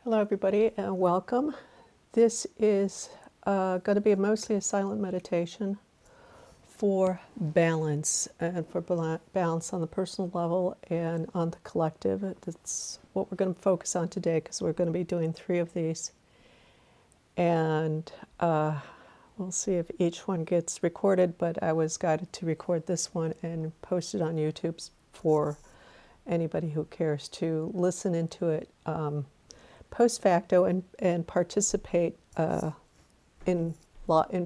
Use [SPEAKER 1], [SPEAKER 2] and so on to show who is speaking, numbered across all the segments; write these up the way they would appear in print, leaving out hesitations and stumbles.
[SPEAKER 1] Hello everybody and welcome. This is going to be mostly a silent meditation for balance and for balance on the personal level and on the collective. That's what we're going to focus on today because we're going to be doing 3 of these. And we'll see if each one gets recorded, but I was guided to record this one and post it on YouTube for anybody who cares to listen into it post facto and participate in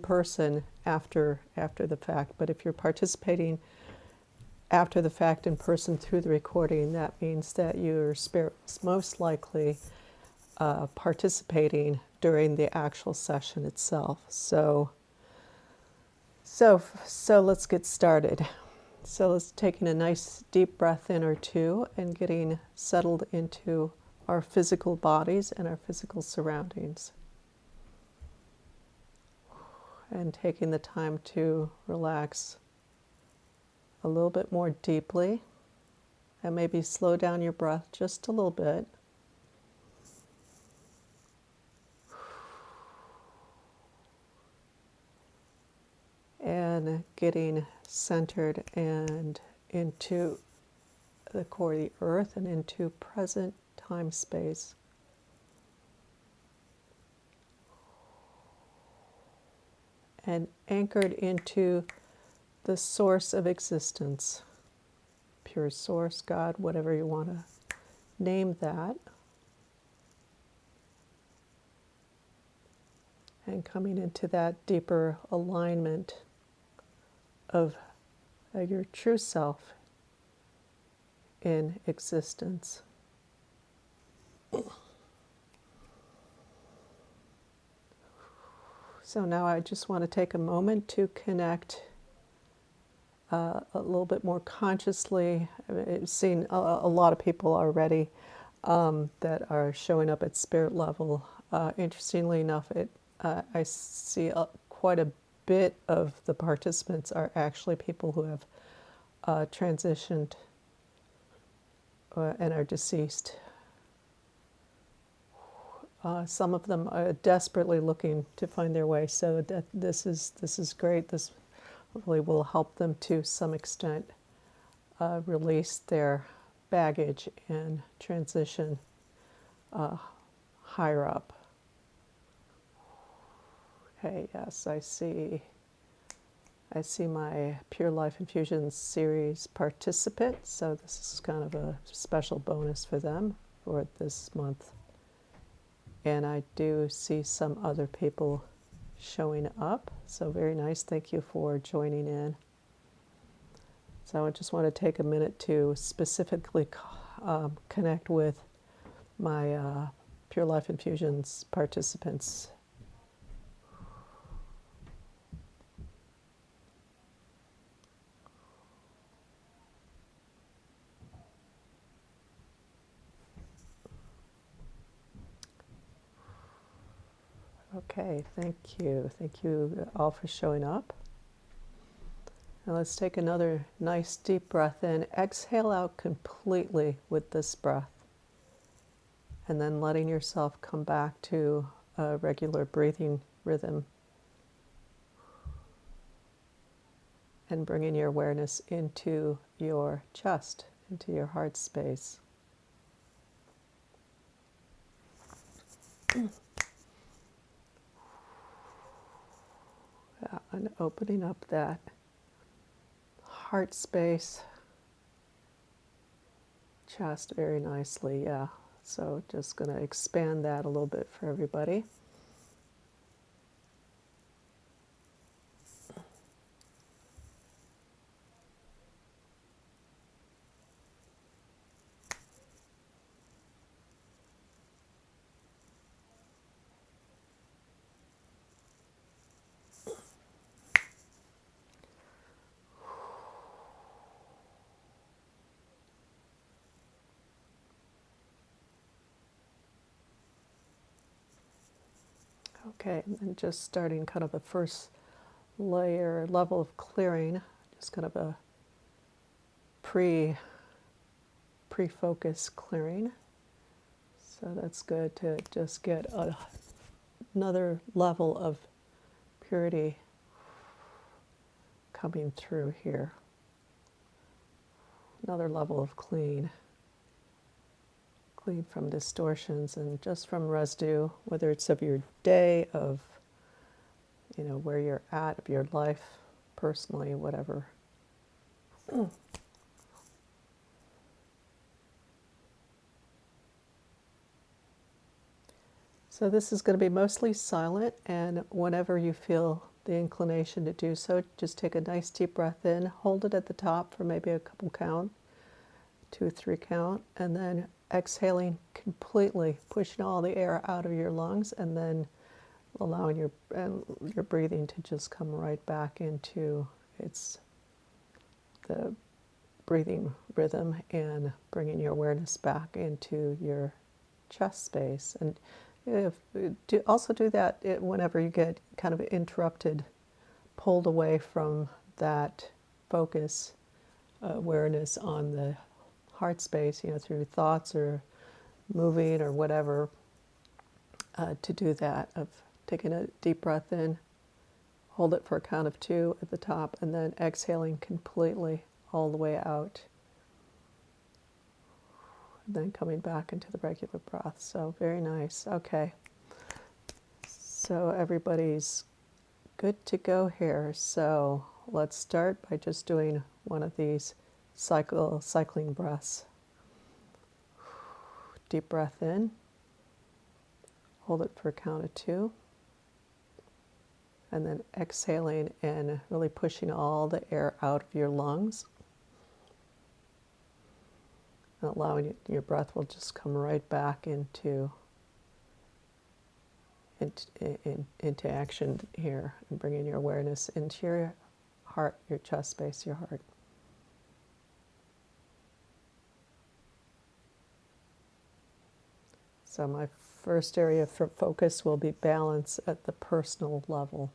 [SPEAKER 1] person after the fact. But if you're participating after the fact in person through the recording, that means that your spirit's most likely participating during the actual session itself. So let's get started. So let's taking a nice deep breath in or two and getting settled into our physical bodies and our physical surroundings. And taking the time to relax a little bit more deeply and maybe slow down your breath just a little bit. And getting centered and into the core of the earth and into present time space. And anchored into the source of existence. Pure source, God, whatever you want to name that. And coming into that deeper alignment of your true self in existence. So now I just want to take a moment to connect a little bit more consciously. I've seen a lot of people already that are showing up at spirit level. Interestingly enough, I see quite a bit of the participants are actually people who have transitioned and are deceased. Some of them are desperately looking to find their way, so this is great. This hopefully will help them to some extent release their baggage and transition higher up. Okay, yes, I see my Pure Life Infusion series participant, so this is kind of a special bonus for them for this month. And I do see some other people showing up, so very nice. Thank you for joining in. So I just want to take a minute to specifically connect with my Pure Life Infusions participants. Okay, thank you. Thank you all for showing up. Now let's take another nice deep breath in. Exhale out completely with this breath. And then letting yourself come back to a regular breathing rhythm. And bringing your awareness into your chest, into your heart space. And opening up that heart space, chest very nicely, yeah. So just going to expand that a little bit for everybody. Okay, and just starting kind of a first level of clearing, just kind of a pre-focus clearing. So that's good to just get another level of purity coming through here. Another level of clean from distortions and just from residue, whether it's of your day, of where you're at, of your life, personally, whatever. So this is going to be mostly silent, and whenever you feel the inclination to do so, just take a nice deep breath in, hold it at the top for maybe a couple count, 2, 3 count, and then exhaling completely, pushing all the air out of your lungs, and then allowing your breathing to just come right back into the breathing rhythm, and bringing your awareness back into your chest space. And also do that whenever you get kind of interrupted, pulled away from that focus, awareness on the heart space, through thoughts or moving or whatever, to do that, of taking a deep breath in, hold it for a count of 2 at the top, and then exhaling completely all the way out. Then coming back into the regular breath. So very nice. Okay. So everybody's good to go here. So let's start by just doing one of these cycling breaths. Deep breath in. Hold it for a count of 2. And then exhaling and really pushing all the air out of your lungs. And allowing your breath will just come right back into action here, and bringing your awareness into your heart, your chest space, your heart. So my first area for focus will be balance at the personal level.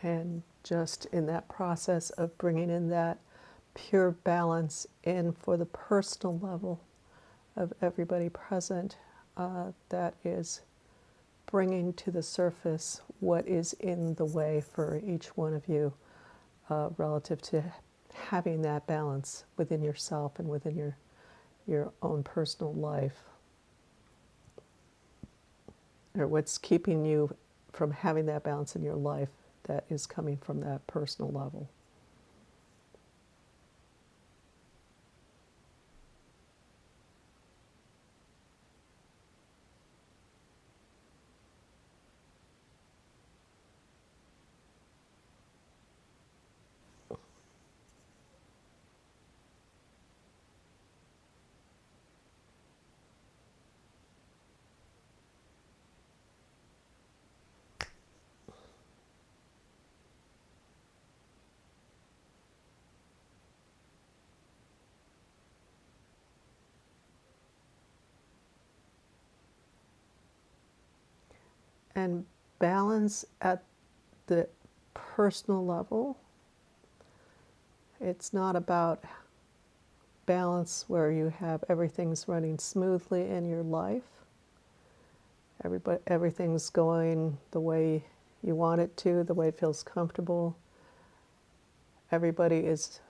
[SPEAKER 1] And just in that process of bringing in that pure balance in for the personal level of everybody present, that is bringing to the surface what is in the way for each one of you, relative to having that balance within yourself and within your own personal life, or what's keeping you from having that balance in your life that is coming from that personal level. And balance at the personal level, it's not about balance where you have everything's running smoothly in your life. Everything's going the way you want it to, the way it feels comfortable. Everybody is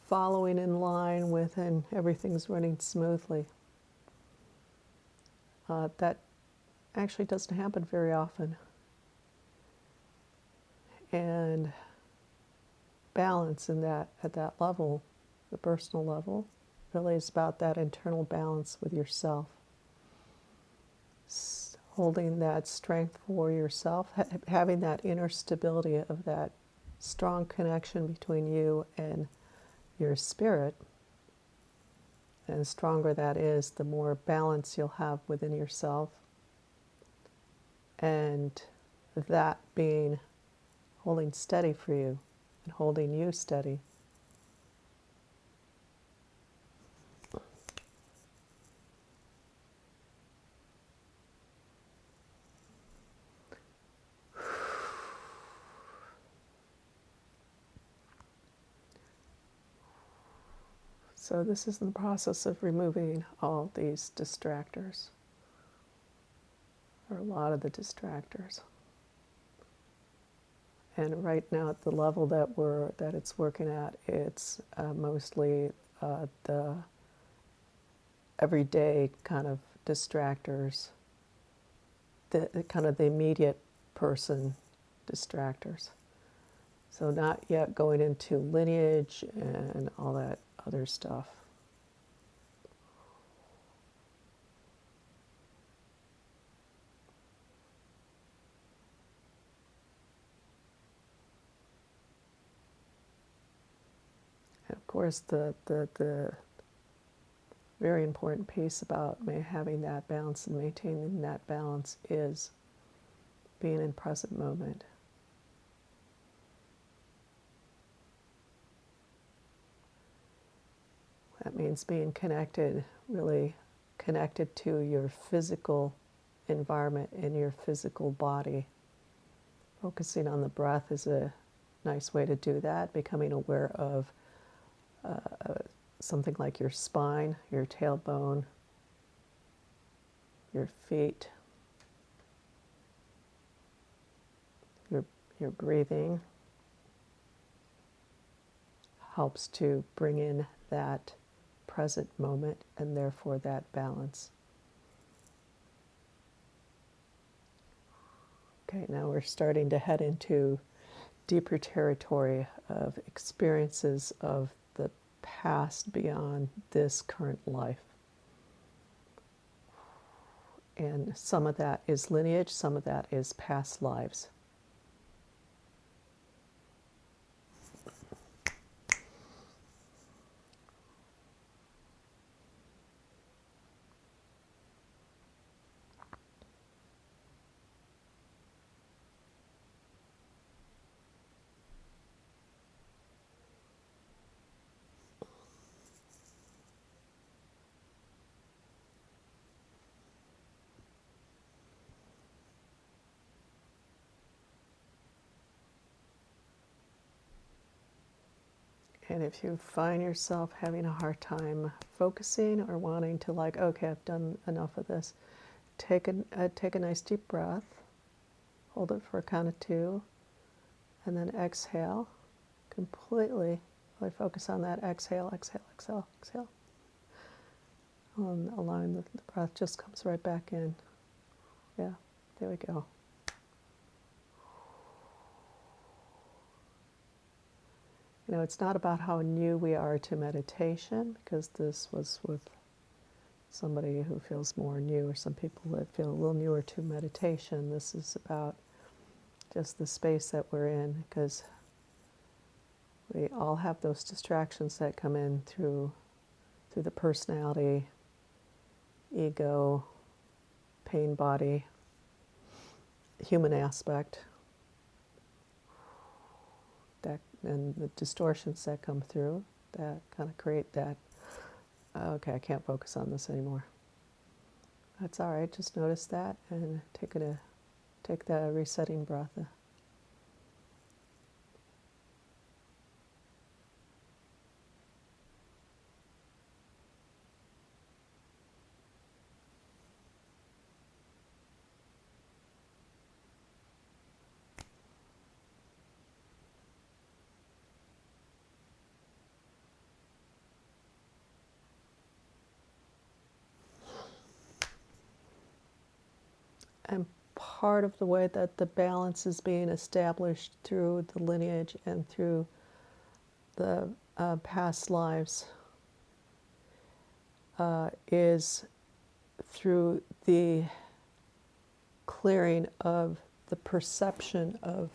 [SPEAKER 1] following in line with, and everything's running smoothly. That actually doesn't happen very often. And balance in that, at that level, the personal level, really is about that internal balance with yourself. Holding that strength for yourself, having that inner stability of that strong connection between you and your spirit. And the stronger that is, the more balance you'll have within yourself. And that being holding steady for you and holding you steady. So this is in the process of removing all these distractors, or a lot of the distractors. And right now, at the level that it's working at, it's mostly the everyday kind of distractors, the kind of the immediate person distractors. So not yet going into lineage and all that other stuff. And of course, the very important piece about having that balance and maintaining that balance is being in present moment. That means being connected, really connected to your physical environment in your physical body. Focusing on the breath is a nice way to do that, becoming aware of something like your spine, your tailbone, your feet, your breathing helps to bring in that present moment and therefore that balance. Okay, now we're starting to head into deeper territory of experiences of the past beyond this current life. And some of that is lineage, some of that is past lives. And if you find yourself having a hard time focusing or wanting to, like, okay, I've done enough of this, take a nice deep breath, hold it for a count of 2, and then exhale completely. Really focus on that exhale, exhale, exhale, exhale. And allowing the breath just comes right back in. Yeah, there we go. You know, it's not about how new we are to meditation, because this was with somebody who feels more new, or some people that feel a little newer to meditation. This is about just the space that we're in, because we all have those distractions that come in through the personality, ego, pain body, human aspect, that, and the distortions that come through that kind of create that, okay, I can't focus on this anymore. That's all right, just notice that and take the resetting breath. And part of the way that the balance is being established through the lineage and through the past lives is through the clearing of the perception of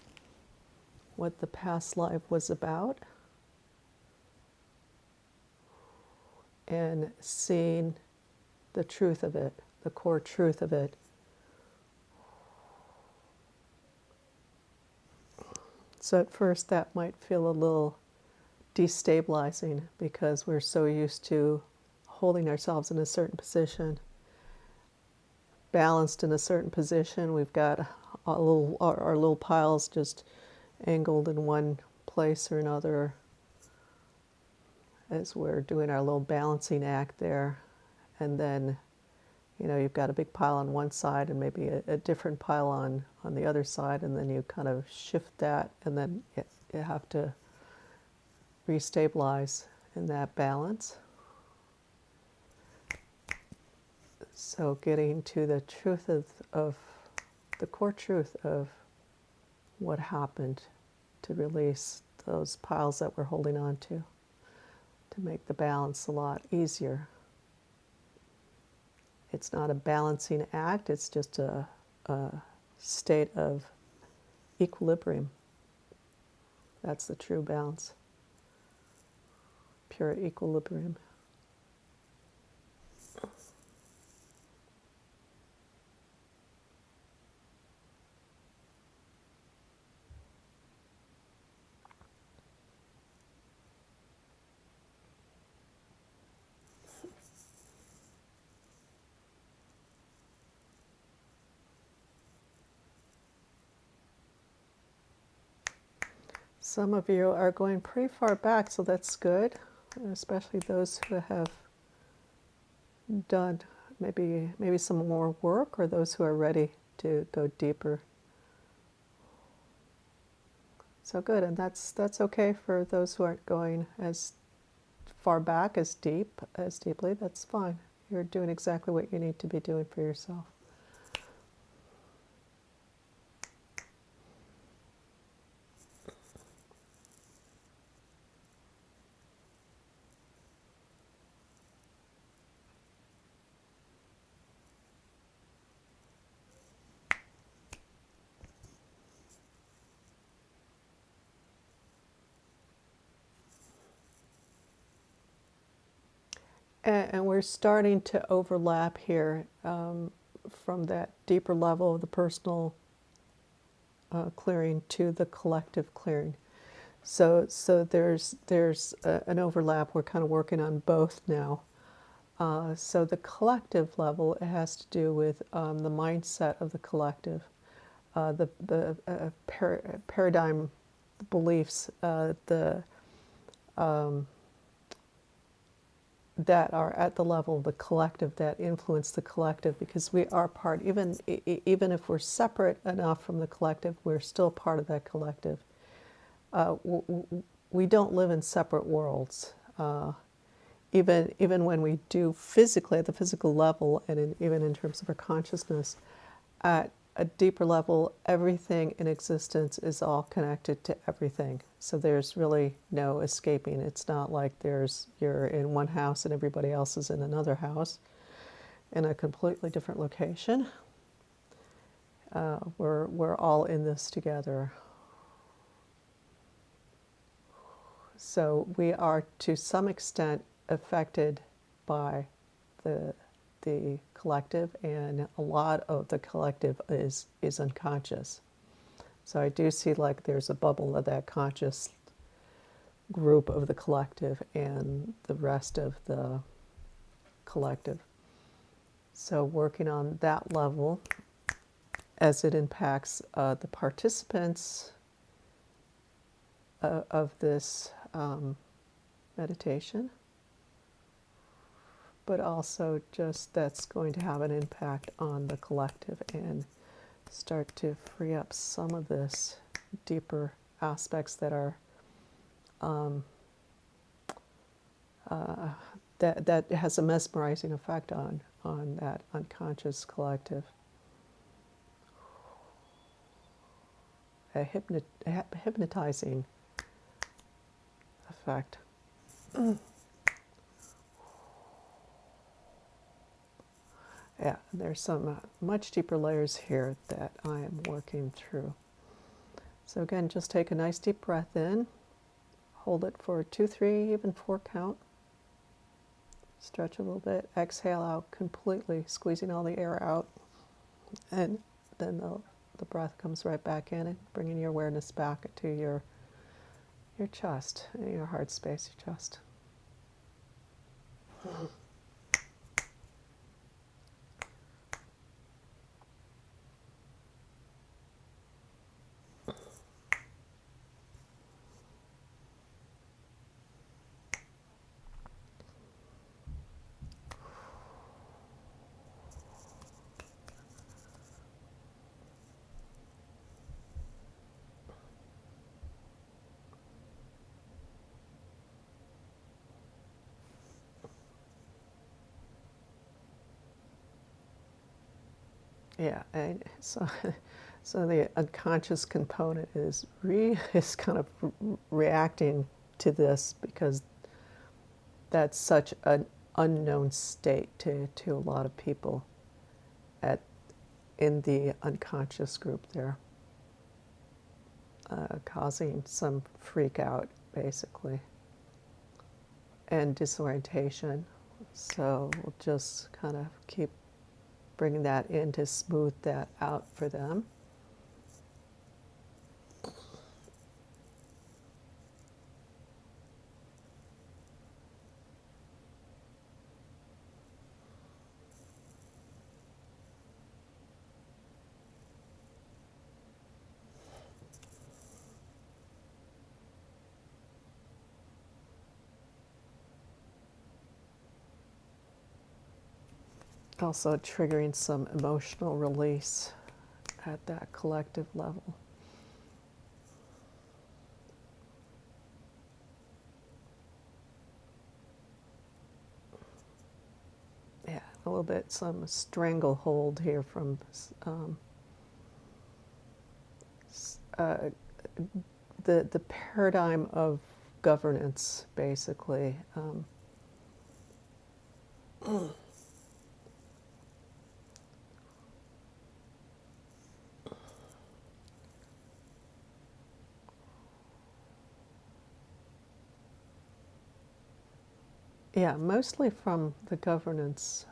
[SPEAKER 1] what the past life was about, and seeing the truth of it, the core truth of it. So at first that might feel a little destabilizing because we're so used to holding ourselves in a certain position, balanced in a certain position. We've got our little piles just angled in one place or another as we're doing our little balancing act there. And then, you know, you've got a big pile on one side and maybe a different pile on the other side, and then you kind of shift that, and then you have to restabilize in that balance. So getting to the truth of the core truth of what happened, to release those piles that we're holding on to make the balance a lot easier. It's not a balancing act, it's just a state of equilibrium. That's the true balance, pure equilibrium. Some of you are going pretty far back, so that's good, especially those who have done maybe some more work, or those who are ready to go deeper. So good, and that's okay for those who aren't going as far back, as deeply. That's fine. You're doing exactly what you need to be doing for yourself. And we're starting to overlap here from that deeper level of the personal clearing to the collective clearing. So there's an overlap. We're kind of working on both now. So the collective level, it has to do with the mindset of the collective, the paradigm beliefs, that are at the level of the collective, that influence the collective, because we are part, even if we're separate enough from the collective, we're still part of that collective. We don't live in separate worlds. Even when we do physically, at the physical level, and even in terms of our consciousness, at a deeper level, everything in existence is all connected to everything. So there's really no escaping. It's not like you're in one house and everybody else is in another house in a completely different location. We're all in this together. So we are, to some extent, affected by the collective, and a lot of the collective is unconscious. So I do see like there's a bubble of that conscious group of the collective and the rest of the collective. So working on that level as it impacts the participants of this meditation, but also just that's going to have an impact on the collective and start to free up some of this deeper aspects that are that has a mesmerizing effect on that unconscious collective, a hypnotizing effect. Yeah, there's some much deeper layers here that I am working through. So again, just take a nice deep breath in, hold it for 2, 3, even 4 count. Stretch a little bit, exhale out completely, squeezing all the air out. And then the breath comes right back in and bringing your awareness back to your chest, your heart space, your chest. Yeah, and so the unconscious component is kind of reacting to this because that's such an unknown state to a lot of people in the unconscious group there, causing some freak out basically and disorientation. So we'll just kind of keep bringing that in to smooth that out for them. Also triggering some emotional release at that collective level. Yeah, a little bit some stranglehold here from the paradigm of governance, basically. Yeah, mostly from the governance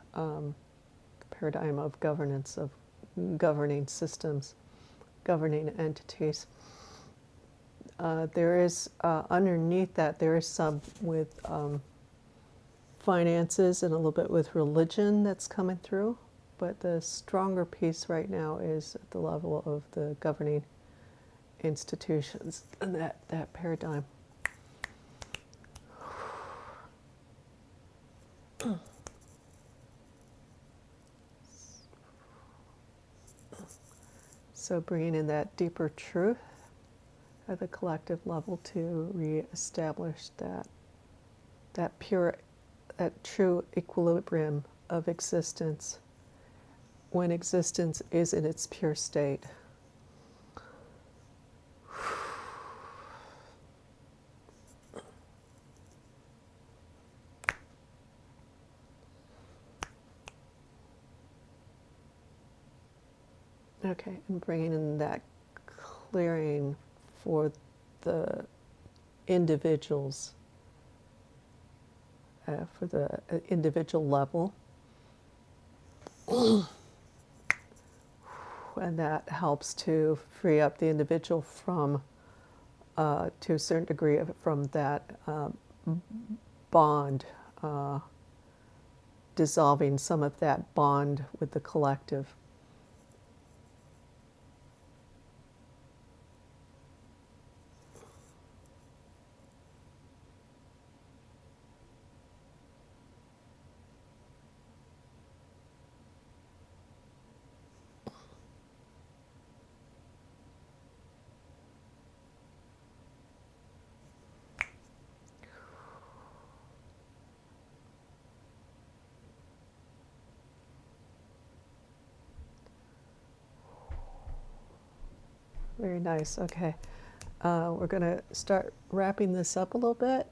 [SPEAKER 1] paradigm of governance, of governing systems, governing entities. There is, underneath that, there is some with finances and a little bit with religion that's coming through. But the stronger piece right now is at the level of the governing institutions and that paradigm. So bringing in that deeper truth at the collective level to reestablish that true equilibrium of existence when existence is in its pure state. Okay, and bringing in that clearing for the individuals, for the individual level. And that helps to free up the individual from, to a certain degree, from that bond, dissolving some of that bond with the collective. Very nice. Okay. We're going to start wrapping this up a little bit.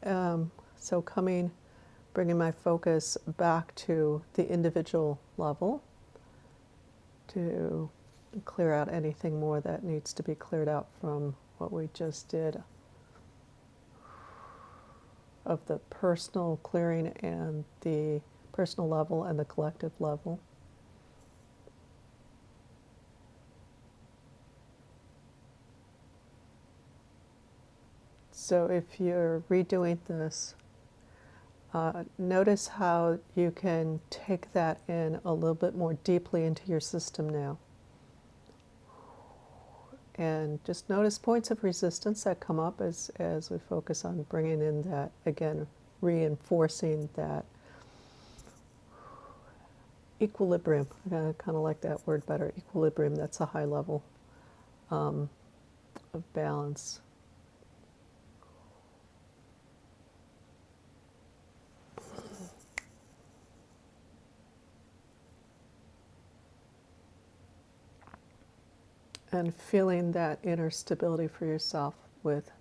[SPEAKER 1] So bringing my focus back to the individual level to clear out anything more that needs to be cleared out from what we just did of the personal clearing and the personal level and the collective level. So if you're redoing this, notice how you can take that in a little bit more deeply into your system now. And just notice points of resistance that come up as we focus on bringing in that, again, reinforcing that equilibrium. I kind of like that word better, equilibrium. That's a high level of balance. And feeling that inner stability for yourself with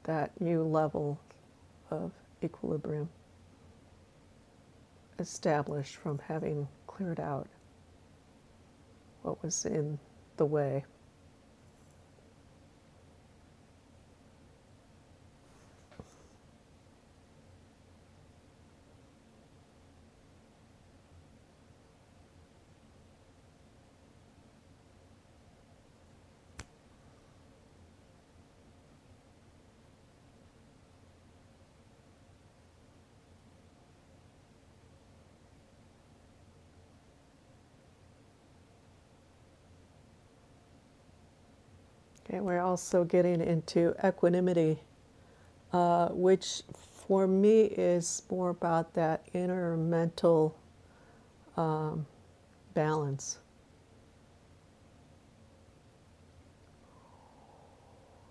[SPEAKER 1] that new level of equilibrium established from having cleared out what was in the way. Okay, we're also getting into equanimity, which for me is more about that inner mental balance.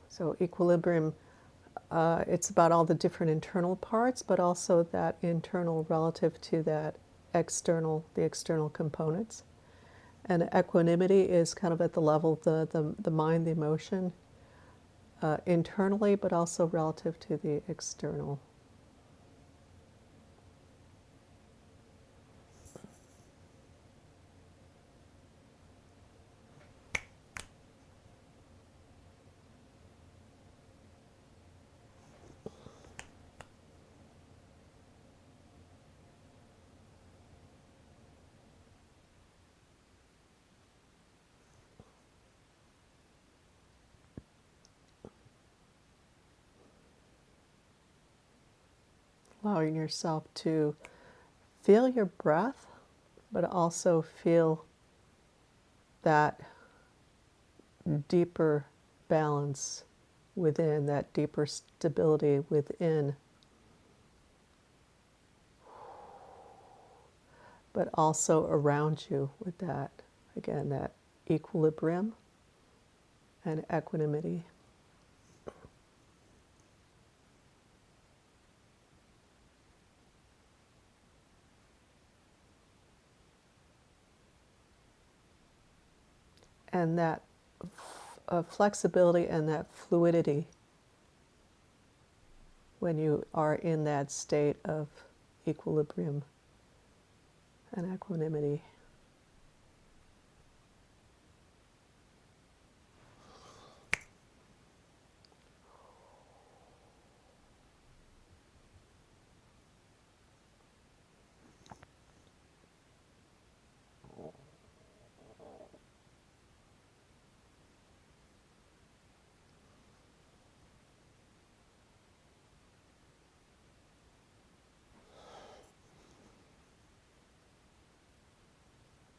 [SPEAKER 1] So equilibrium, it's about all the different internal parts, but also that internal relative to that external, the external components. And equanimity is kind of at the level of the mind, the emotion, internally, but also relative to the external. Allowing yourself to feel your breath, but also feel that deeper balance within, that deeper stability within, but also around you with that, again, that equilibrium and equanimity. And that flexibility and that fluidity when you are in that state of equilibrium and equanimity.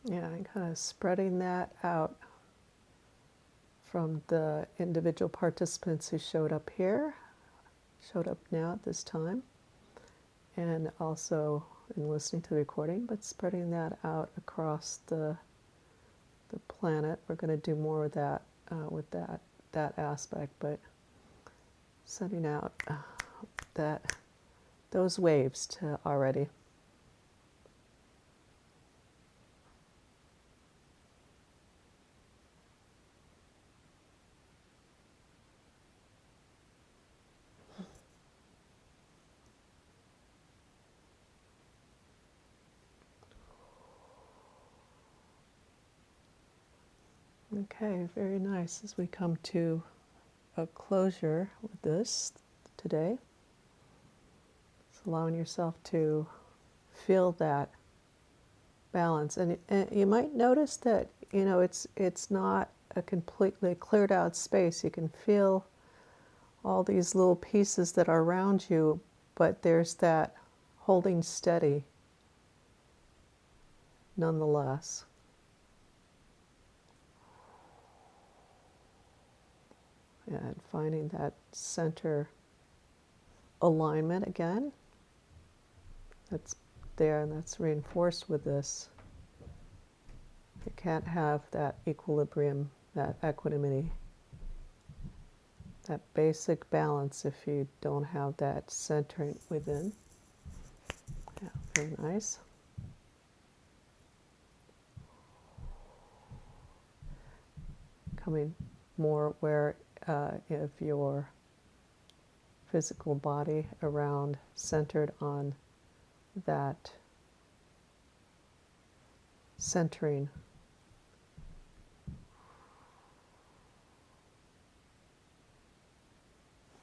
[SPEAKER 1] Yeah, and kind of spreading that out from the individual participants who showed up here, showed up now at this time, and also in listening to the recording, but spreading that out across the planet. We're going to do more of that with that aspect, but sending out those waves to already. Okay, very nice. As we come to a closure with this today, it's allowing yourself to feel that balance. And you might notice that, you know, it's not a completely cleared out space. You can feel all these little pieces that are around you, but there's that holding steady nonetheless. And finding that center alignment again. That's there, and that's reinforced with this. You can't have that equilibrium, that equanimity, that basic balance if you don't have that centering within. Yeah, very nice. Coming more aware of your physical body around, centered on that centering.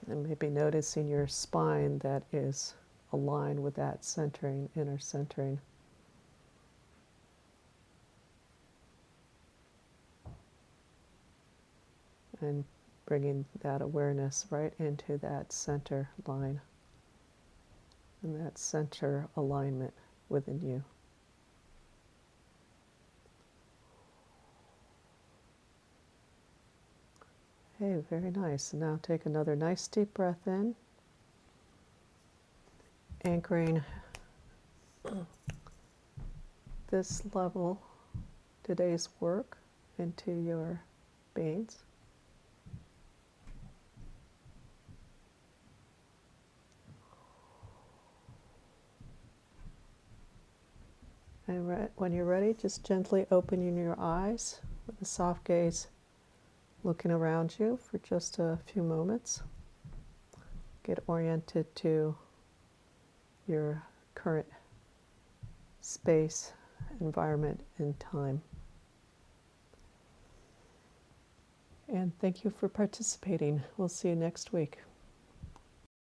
[SPEAKER 1] And maybe noticing your spine that is aligned with that centering, inner centering. And bringing that awareness right into that center line and that center alignment within you. Hey, very nice. And now take another nice deep breath in, anchoring this level, today's work, into your beings. And when you're ready, just gently opening your eyes with a soft gaze, looking around you for just a few moments. Get oriented to your current space, environment, and time. And thank you for participating. We'll see you next week.